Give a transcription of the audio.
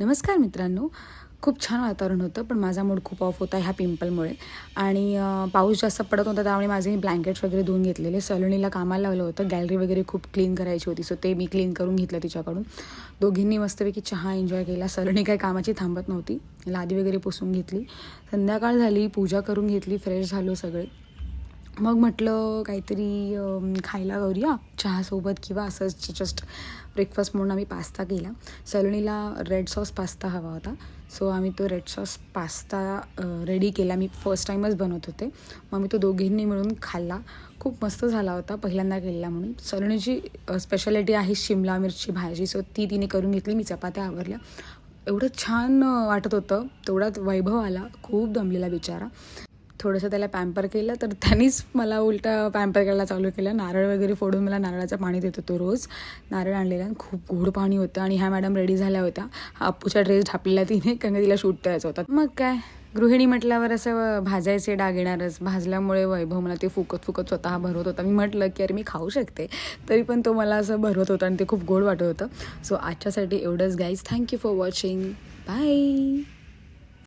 नमस्कार मित्रांनो. खूप छान वातावरण होतं, पण माझा मूड खूप ऑफ होता ह्या पिंपलमुळे. आणि पाऊस जास्त पडत होता, त्यामुळे माझे मी ब्लँकेट्स वगैरे धुवून घेतलेले. सलोनीला कामाला लावलं होतं, गॅलरी वगैरे खूप क्लीन करायची होती, सो ते मी क्लीन करून घेतलं तिच्याकडून. दोघींनी मस्तपैकी चहा एन्जॉय केला. सलोनी काही कामाची थांबत नव्हती, लादी वगैरे पुसून घेतली. संध्याकाळ झाली, पूजा करून घेतली, फ्रेश झालो सगळे. मग म्हटलं काहीतरी खायला करूया चहासोबत किंवा असंच जस्ट ब्रेकफास्ट म्हणून आम्ही पास्ता केला. सलोनीला रेड सॉस पास्ता हवा होता, सो आम्ही तो रेड सॉस पास्ता रेडी केला. मी फर्स्ट टाईमच बनवत होते, मग मी तो दोघींनी मिळून खाल्ला. खूप मस्त झाला होता, पहिल्यांदा केलेला म्हणून. सलोनीची स्पेशालिटी आहे शिमला मिरची भाजी, सो ती तिने करून घेतली. मी चपात्या आवरल्या. एवढं छान वाटत होतं, तेवढाच वैभव आला. खूप दमलेला बिचारा. थोडंसं त्याला पॅम्पर केलं, तर त्यांनीच मला उलटा पॅम्पर करायला चालू केलं. नारळ वगैरे फोडून मला नारळाचं पाणी देत होतो रोज. नारळ आणलेला आणि खूप गोड पाणी होतं. आणि ह्या मॅडम रेडी झाल्या होत्या. अप्पूचा ड्रेस ढापलेला तिने, कारण तिला शूट करायचा होता. मग काय, गृहिणी म्हटल्यावर असं भाजायचे डाग येणारच. भाजल्यामुळे वैभव मला ते फुकत स्वतः भरवत होता. मी म्हटलं की अरे मी खाऊ शकते, तरी पण तो मला असं भरवत होता आणि ते खूप गोड वाटत होतं. सो आजच्यासाठी एवढंच guys. Thank you for watching. Bye.